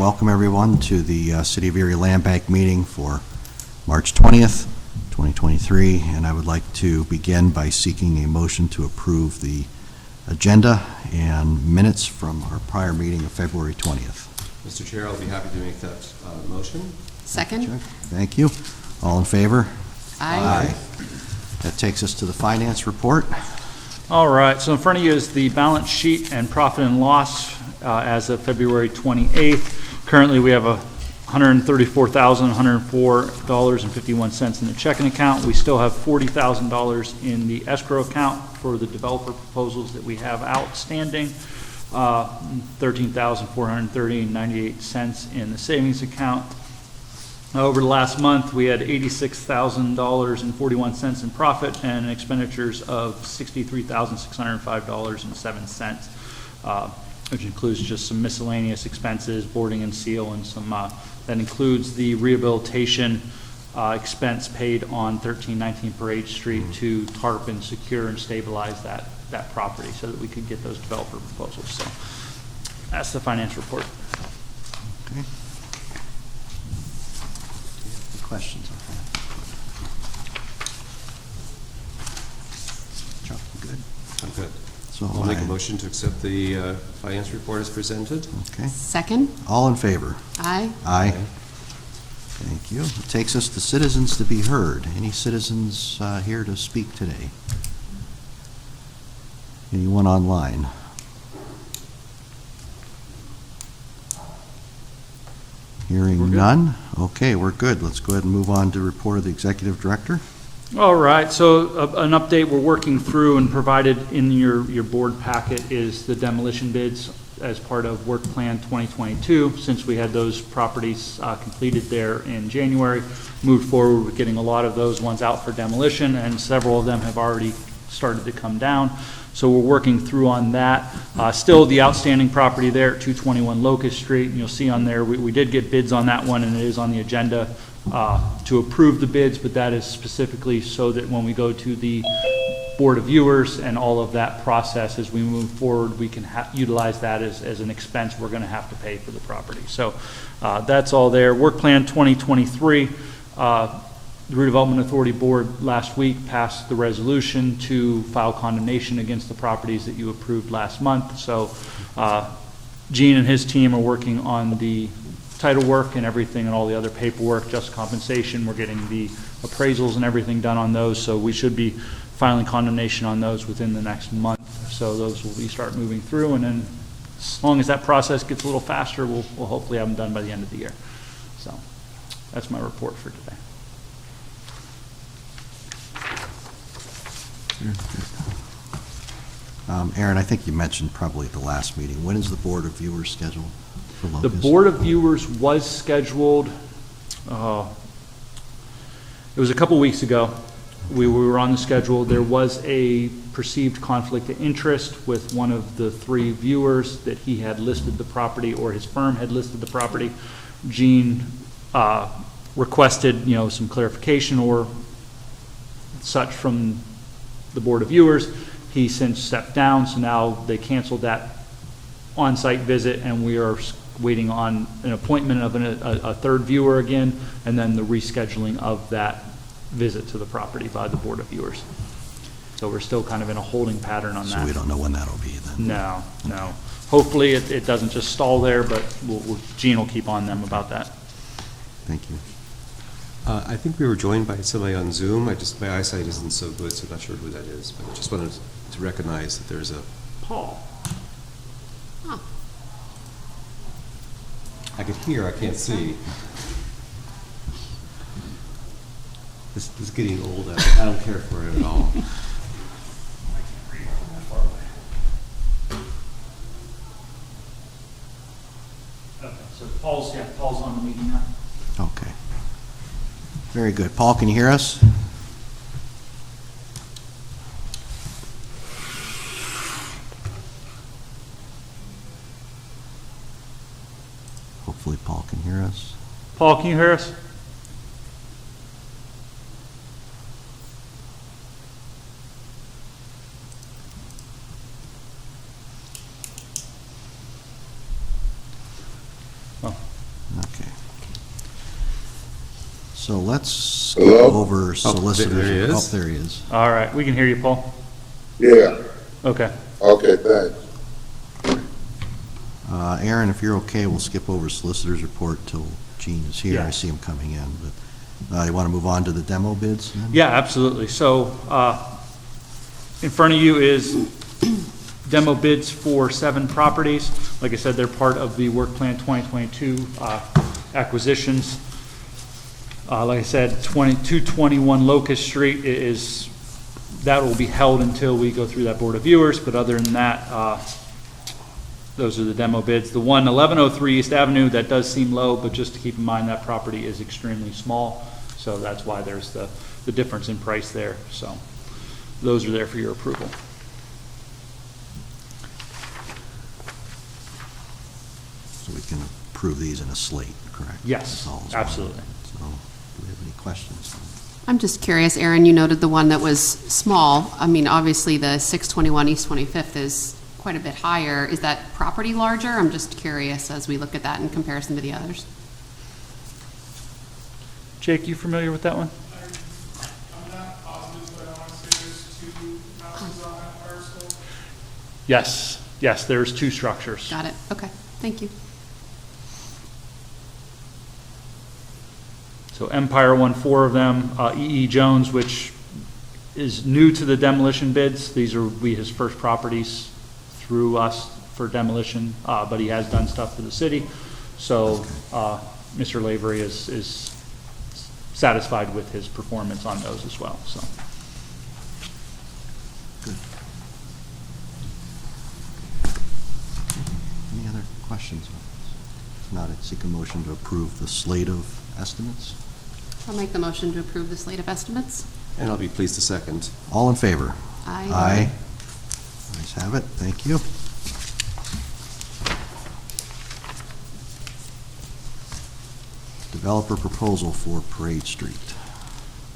welcome everyone to the City of Erie Land Bank meeting for March 20th, 2023, and I would like to begin by seeking a motion to approve the agenda and minutes from our prior meeting of February 20th. Mr. Chair, I'll be happy to make that motion. Second. Thank you. All in favor? Aye. That takes us to the finance report. All right, so in front of you is the balance sheet and profit and loss as of February 28th. Currently, we have $134,104.51 in the checking account. We still have $40,000 in the escrow account for the developer proposals that we have outstanding. $13,430.98 in the savings account. Over the last month, we had $86,000.41 in profit and expenditures of $63,605.07, which includes just some miscellaneous expenses, boarding and seal, and some that includes the rehabilitation expense paid on 1319 Parade Street to tarp and secure and stabilize that property so that we could get those developer proposals. So that's the finance report. Okay. Questions on that? Chuck, you good? I'm good. So I'll make a motion to accept the finance report as presented. Okay. Second. All in favor? Aye. Aye. Thank you. It takes us to citizens to be heard. Any citizens here to speak today? Anyone online? Hearing none? Okay, we're good. Let's go ahead and move on to report of the executive director. All right, so an update we're working through and provided in your board packet is the demolition bids as part of Work Plan 2022. Since we had those properties completed there in January, moved forward with getting a lot of those ones out for demolition, and several of them have already started to come down. So we're working through on that. Still the outstanding property there at 221 Locust Street, and you'll see on there, we did get bids on that one, and it is on the agenda to approve the bids, but that is specifically so that when we go to the Board of Viewers and all of that process as we move forward, we can utilize that as an expense we're going to have to pay for the property. So that's all there. Work Plan 2023. The Redevelopment Authority Board last week passed the resolution to file condemnation against the properties that you approved last month. So Gene and his team are working on the title work and everything and all the other paperwork, just compensation. We're getting the appraisals and everything done on those. So we should be filing condemnation on those within the next month. So those will start moving through. And then as long as that process gets a little faster, we'll hopefully have them done by the end of the year. So that's my report for today. Aaron, I think you mentioned probably at the last meeting. When is the Board of Viewers scheduled for Locust? The Board of Viewers was scheduled, it was a couple weeks ago. We were on the schedule. There was a perceived conflict of interest with one of the three viewers that he had listed the property, or his firm had listed the property. Gene requested, some clarification or such from the Board of Viewers. He since stepped down, so now they canceled that on-site visit, and we are waiting on an appointment of a third viewer again, and then the rescheduling of that visit to the property by the Board of Viewers. So we're still kind of in a holding pattern on that. So we don't know when that'll be then? No. Hopefully it doesn't just stall there, but Gene will keep on them about that. Thank you. I think we were joined by somebody on Zoom. My eyesight isn't so good, so I'm not sure who that is. But I just wanted to recognize that there's a Paul. Huh. I could hear, I can't see. This is getting old. I don't care for it at all. Okay, so Paul's on the meeting now. Okay. Very good. Paul, can you hear us? Hopefully Paul can hear us. Paul, can you hear us? Well, So let's Hello? go over solicitors. there he is. Oh, there he is. All right, we can hear you, Paul. Yeah, Okay. okay, thanks. Aaron, if you're okay, we'll skip over solicitor's report till Gene is here. I Yeah. see him coming in, but you want to move on to the demo bids then? Yeah, absolutely. So, in front of you is demo bids for 7 properties. Like I said, they're part of the Work Plan 2022 acquisitions. Like I said, 221 Locust Street that will be held until we go through that Board of Viewers, but other than that, those are the demo bids. The one, 1103 East Avenue, that does seem low, but just to keep in mind, that property is extremely small, so that's why there's the difference in price there. So those are there for your approval. So we can approve these in a slate, correct? Yes, That's all as well. absolutely. So, do we have any questions? I'm just curious, Aaron, you noted the one that was small. I mean, obviously, the 621 East 25th is quite a bit higher. Is that property larger? I'm just curious as we look at that in comparison to the others. Jake, you familiar with that one? I'm not positive, but I want to say there's 2 houses on that parcel. Yes, there's 2 structures. Got it. Okay. Thank you. So Empire won 4 of them. E.E. Jones, which is new to the demolition bids. These are his first properties through us for demolition, but he has done stuff for the city. So Mr. Lavery is satisfied with his performance on those as well. So Good. Any other questions on this? If not, I'd seek a motion to approve the slate of estimates. I'll make the motion to approve the slate of estimates. And I'll be pleased to second. All in favor? Aye. Aye. Ayes have it. Thank you. Developer proposal for Parade Street.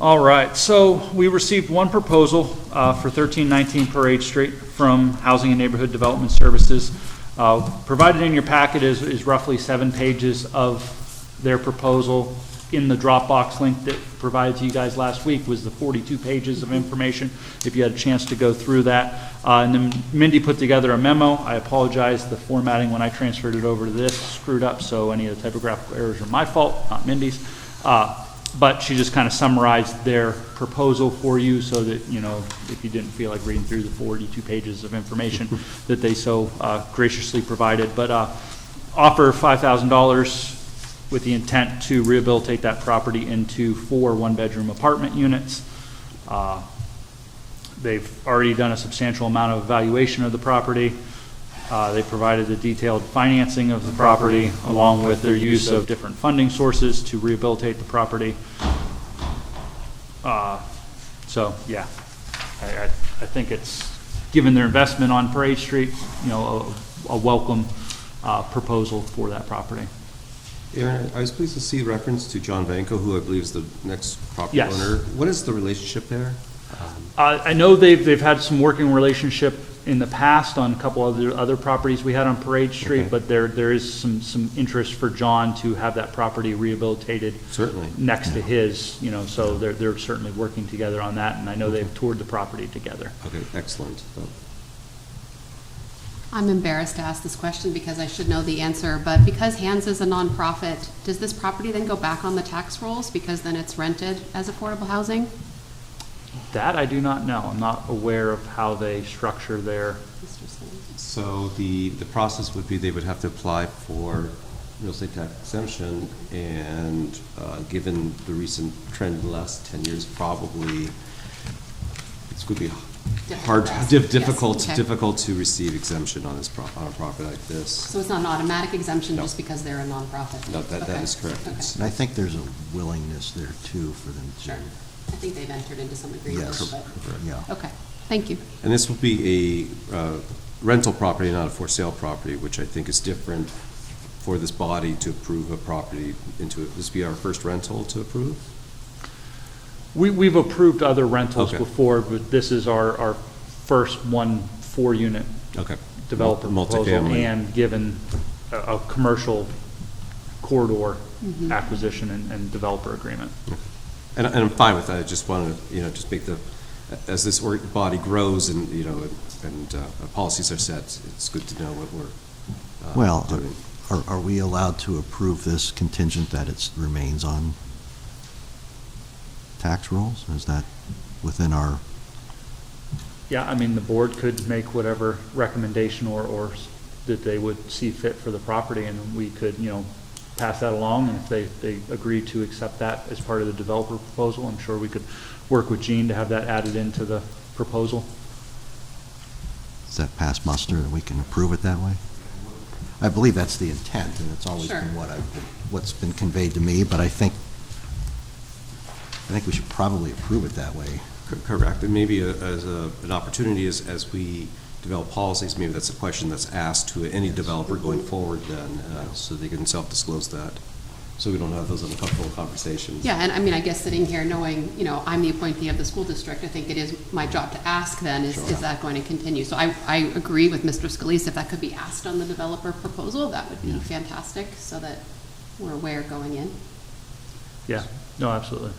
all right, so we received one proposal for 1319 Parade Street from Housing and Neighborhood Development Services. Provided in your packet is roughly 7 pages of their proposal. In the Dropbox link that provided to you guys last week was the 42 pages of information, if you had a chance to go through that. And then Mindy put together a memo. I apologize, the formatting when I transferred it over to this screwed up, so any of the typographical errors are my fault, not Mindy's. But she just kind of summarized their proposal for you so that, you know, if you didn't feel like reading through the 42 pages of information that they so graciously provided. But offer $5,000 with the intent to rehabilitate that property into 4 one-bedroom apartment units. They've already done a substantial amount of evaluation of the property. They provided the detailed financing of the property along with their use of different funding sources to rehabilitate the property. So, yeah, I think it's, given their investment on Parade Street, you know, a welcome proposal for that property. Aaron, I was pleased to see reference to John Vanko, who I believe is the next property Yes. owner. What is the relationship there? I know they've had some working relationship in the past on a couple of the other properties we had on Parade Street, Okay. but there is some interest for John to have that property rehabilitated Certainly. next to his, you know, so they're certainly working together on that, and I know they've toured the property together. Okay, excellent. I'm embarrassed to ask this question because I should know the answer, but because Hands is a nonprofit, does this property then go back on the tax rolls because then it's rented as affordable housing? That I do not know. I'm not aware of how they structure their, Mr. Slade? So the process would be they would have to apply for real estate tax exemption, and given the recent trend in the last 10 years, probably it's going to be hard, Yes, difficult, okay. difficult to receive exemption on this on a property like this. So it's not an automatic exemption No. just because they're a nonprofit? No, that Okay. is correct. Okay. It's- And I think there's a willingness there too for them to. Sure. I think they've entered into some agreements, Yes, but, yeah. okay, thank you. And this will be a rental property, not a for sale property, which I think is different for this body to approve a property into it. This will be our first rental to approve? we've approved other rentals Okay. before, but this is our first 4-unit Okay. developer proposal, Multifamily. and given a commercial corridor acquisition and developer agreement. And I'm fine with that. I just want to, just make as this body grows and, and policies are set, it's good to know what we're Well, doing. are we allowed to approve this contingent that it remains on tax rolls? Is that within our, Yeah, I mean, the board could make whatever recommendation or that they would see fit for the property, and we could, pass that along, and if they agree to accept that as part of the developer proposal, I'm sure we could work with Gene to have that added into the proposal. does that pass muster and we can approve it that way? I believe that's the intent, and it's always Sure. been what's been conveyed to me, but I think we should probably approve it that way. Correct. And maybe an opportunity as we develop policies, maybe that's a question that's asked to any developer going forward then, so they can self-disclose that. So we don't have those uncomfortable conversations. Yeah, and I mean, I guess sitting here knowing, I'm the appointee of the school district, I think it is my job to ask then, is that going to continue? So I agree with Mr. Scalise, if that could be asked on the developer proposal, that would be Yeah. fantastic, so that we're aware going in. Yeah, no, absolutely.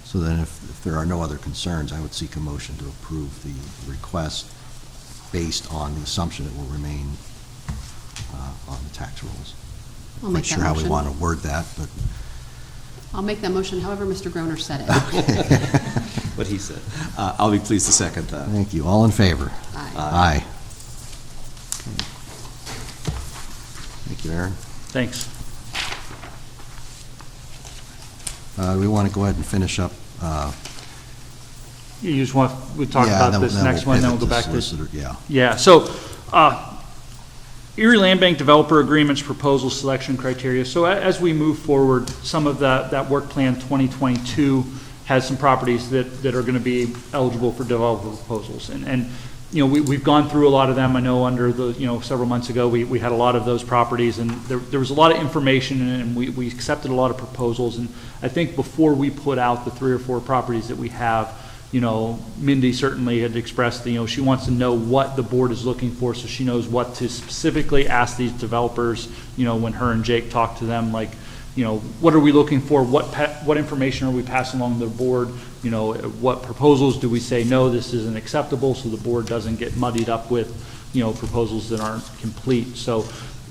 So then if there are no other concerns, I would seek a motion to approve the request based on the assumption it will remain on the tax rolls. I'll Not make that sure how we motion. want to word that, but I'll make that motion however Mr. Groner said it. What he said. I'll be pleased to second that. thank you. All in favor? Aye. Aye. Okay. Thank you, Aaron. Thanks. We want to go ahead and finish up. You just want, we talk yeah, about then- this next one, then we'll pivot go back to. solicitor, Yeah. Yeah, so, Erie Land Bank Developer Agreements Proposal Selection Criteria. So as we move forward, some of that Work Plan 2022 has some properties that are gonna be eligible for developer proposals. And we've gone through a lot of them. I know under the, several months ago, we had a lot of those properties, and there was a lot of information, and we accepted a lot of proposals. And I think before we put out the 3 or 4 properties that we have, Mindy certainly had expressed, she wants to know what the board is looking for, so she knows what to specifically ask these developers, when her and Jake talk to them, like, what are we looking for? What information are we passing along to the board? What proposals do we say, no, this isn't acceptable, so the board doesn't get muddied up with, proposals that aren't complete. So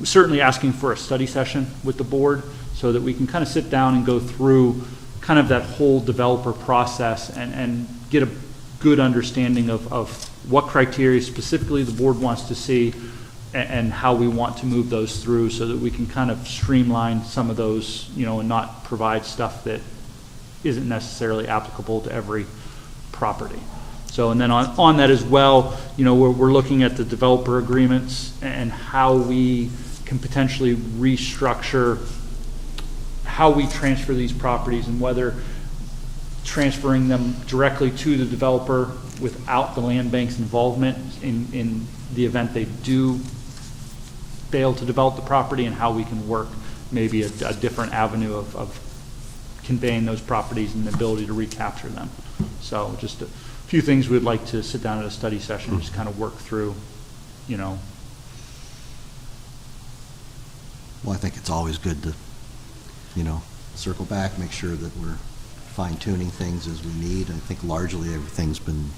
certainly asking for a study session with the board so that we can kind of sit down and go through kind of that whole developer process and get a good understanding of what criteria specifically the board wants to see and how we want to move those through so that we can kind of streamline some of those, and not provide stuff that isn't necessarily applicable to every property. So, and then on that as well, we're looking at the developer agreements and how we can potentially restructure how we transfer these properties, and whether transferring them directly to the developer without the land bank's involvement in the event they do fail to develop the property, and how we can work maybe a different avenue of conveying those properties and the ability to recapture them. So just a few things we'd like to sit down at a study session and just kind of work through, Well, I think it's always good to, circle back, make sure that we're fine-tuning things as we need. I think largely everything's been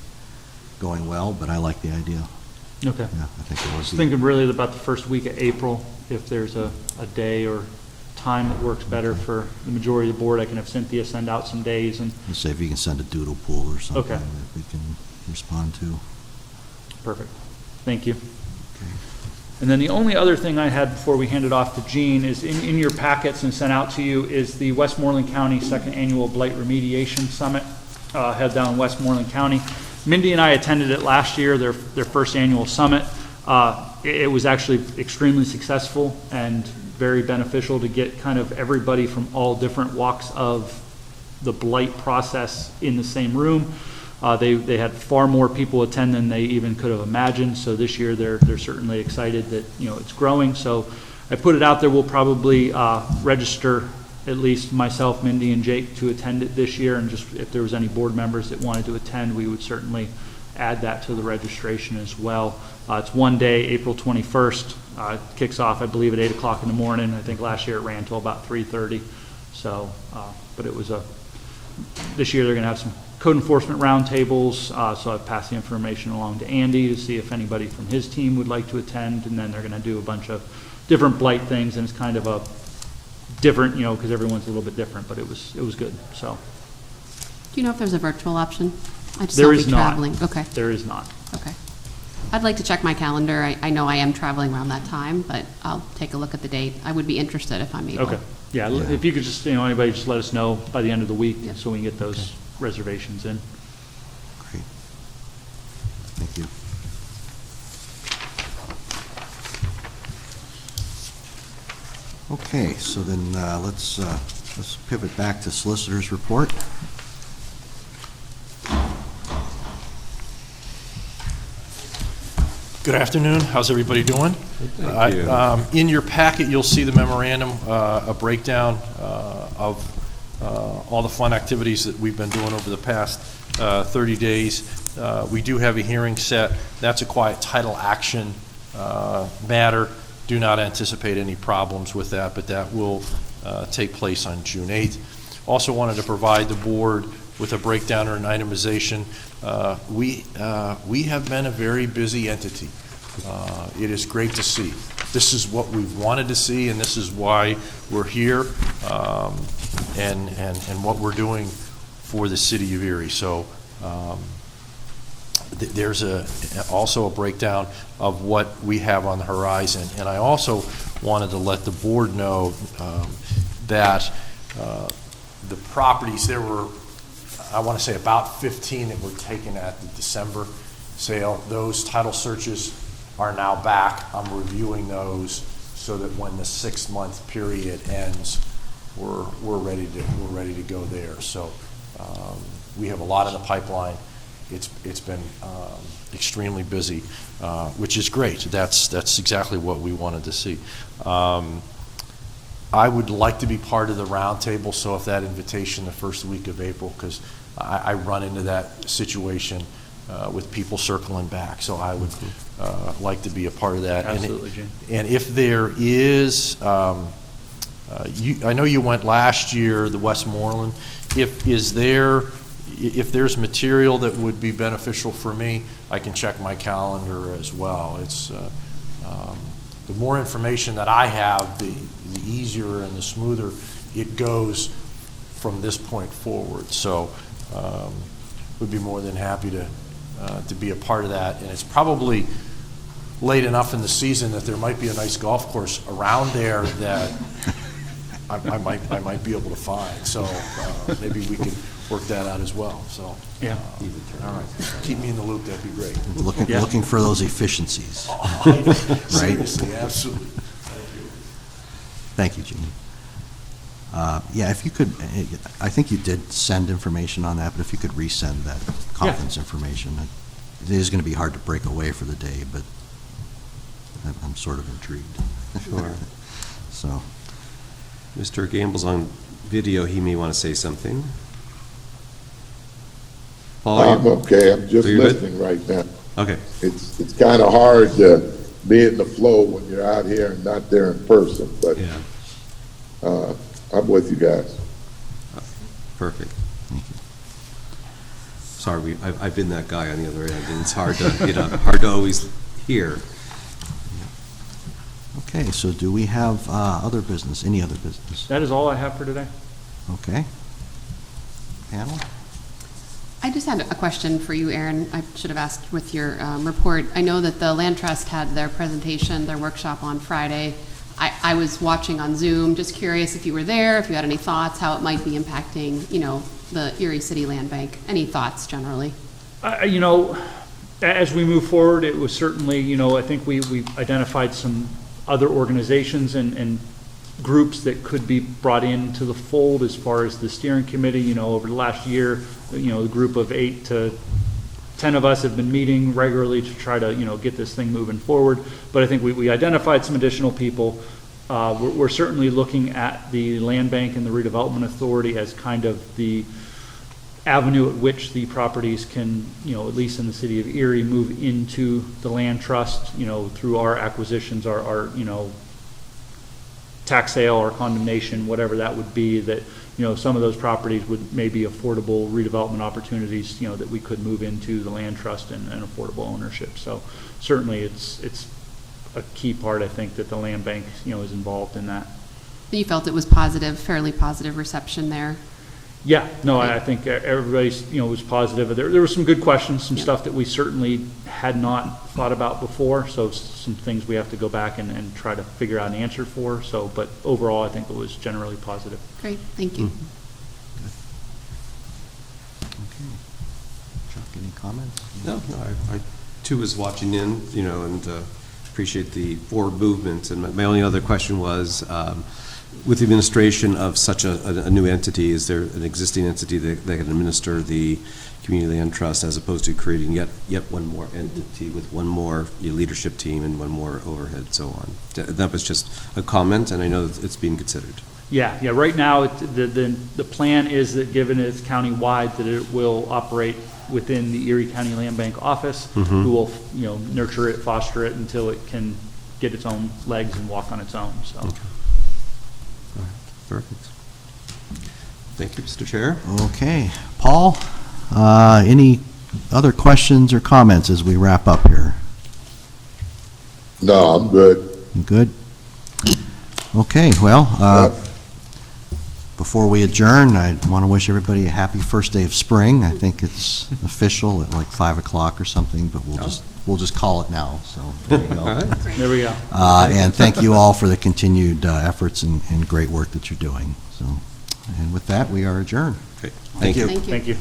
going well, but I like the idea. Okay. Yeah, I think it was. Just thinking really about the first week of April, if there's a day or time that works better for the majority of the board, I can have Cynthia send out some days and. Let's say if you can send a doodle pool or something Okay. that we can respond to. Perfect. Thank you. Okay. And then the only other thing I had before we hand it off to Gene is in your packets and sent out to you is the Westmoreland County Second Annual Blight Remediation Summit, held down in Westmoreland County. Mindy and I attended it last year, their first annual summit. It was actually extremely successful and very beneficial to get kind of everybody from all different walks of the blight process in the same room. They had far more people attend than they even could have imagined. So this year they're certainly excited that it's growing. So I put it out there. We'll probably register at least myself, Mindy, and Jake to attend it this year. And just if there was any board members that wanted to attend, we would certainly add that to the registration as well. It's one day, April 21st. It kicks off, I believe, at 8 o'clock in the morning. I think last year it ran till about 3:30. So, but it was this year they're going to have some code enforcement roundtables. So I've passed the information along to Andy to see if anybody from his team would like to attend. And then they're going to do a bunch of different blight things, and it's kind of a different, because everyone's a little bit different, but it was good. So Do you know if there's a virtual option? I just there won't is be not. traveling. Okay. There is not. Okay. I'd like to check my calendar. I know I am traveling around that time, but I'll take a look at the date. I would be interested if I'm able. Okay. Yeah, Yeah. if you could just, anybody just let us know by the end of the week Yeah. so we can get those reservations in. Great. Thank you. Okay, so then let's pivot back to solicitor's report. Good afternoon. How's everybody doing? Thank you. In your packet, you'll see the memorandum, a breakdown of all the fun activities that we've been doing over the past 30 days. We do have a hearing set. That's a quiet title action matter. Do not anticipate any problems with that, but that will take place on June 8th. Also wanted to provide the board with a breakdown or an itemization. We have been a very busy entity. It is great to see. This is what we've wanted to see, and this is why we're here, and what we're doing for the city of Erie. So there's also a breakdown of what we have on the horizon. And I also wanted to let the board know that the properties, there were, I want to say, about 15 that were taken at the December sale. Those title searches are now back. I'm reviewing those so that when the 6-month period ends, we're ready to go there. So we have a lot in the pipeline. It's been extremely busy, which is great. That's exactly what we wanted to see. I would like to be part of the roundtable, so if that invitation the first week of April, because I run into that situation with people circling back, so I would like to be a part of that. Absolutely, Gene. And if there is, I know you went last year, the Westmoreland. If there's material that would be beneficial for me, I can check my calendar as well. It's the more information that I have, the easier and the smoother it goes from this point forward. So would be more than happy to be a part of that. And it's probably late enough in the season that there might be a nice golf course around there that I might be able to find. So maybe we can work that out as well. So Yeah. all right, keep me in the loop. That'd be great. Yeah. Looking for those efficiencies. Seriously, absolutely. Thank you, Jeannie. Yeah, if you could, I think you did send information on that, but if you could resend that conference information. It is going to be hard to break away for the day, but I'm sort of intrigued. Sure. So, Mr. Gamble's on video. He may want to say something. Paul, I'm okay. I'm just are you good? listening right now. Okay. It's kind of hard to be in the flow when you're out here and not there in person, but Yeah. I'm with you guys. Perfect. Sorry, I've been that guy on the other end, and it's hard to always hear. okay, so do we have other business, any other business? That is all I have for today. Okay. Panel? I just had a question for you, Aaron. I should have asked with your report. I know that the Land Trust had their presentation, their workshop on Friday. I was watching on Zoom, just curious if you were there, if you had any thoughts, how it might be impacting, the Erie City Land Bank. Any thoughts generally? As we move forward, it was certainly, I think we identified some other organizations and groups that could be brought into the fold as far as the steering committee. Over the last year, the group of 8 to 10 of us have been meeting regularly to try to, get this thing moving forward. But I think we identified some additional people. We're certainly looking at the Land Bank and the Redevelopment Authority as kind of the avenue at which the properties can, at least in the city of Erie, move into the land trust, through our acquisitions, our tax sale or condemnation, whatever that would be, that, some of those properties would maybe affordable redevelopment opportunities, that we could move into the land trust and affordable ownership. So certainly it's a key part, I think, that the land bank, is involved in that. You felt it was positive, fairly positive reception there? Yeah, no, I think everybody's, was positive. There were some good questions, some Yeah. stuff that we certainly had not thought about before, so some things we have to go back and try to figure out an answer for, so, but overall, I think it was generally positive. Great, thank you. Okay. Chuck, any comments? No, I too was watching in, and appreciate the forward movement. And my only other question was, with the administration of such a new entity, is there an existing entity that can administer the community land trust as opposed to creating yet one more entity with one more leadership team and one more overhead, so on? That was just a comment, and I know that it's being considered. Yeah, right now, the plan is that, given it's county-wide, that it will operate within the Erie County Land Bank office, who will, nurture it, foster it until it can get its own legs and walk on its own, so. Okay. All right, perfect. Thank you, Mr. Chair. Okay. Paul, any other questions or comments as we wrap up here? No, I'm good. You good? Okay, well, before we adjourn, I want to wish everybody a happy first day of spring. I think it's official at like 5 o'clock or something, but we'll just call it now, so there you go. All right. There we go. And thank you all for the continued efforts and great work that you're doing. So, and with that, we are adjourned. Great. Thank you. Thank you. Thank you.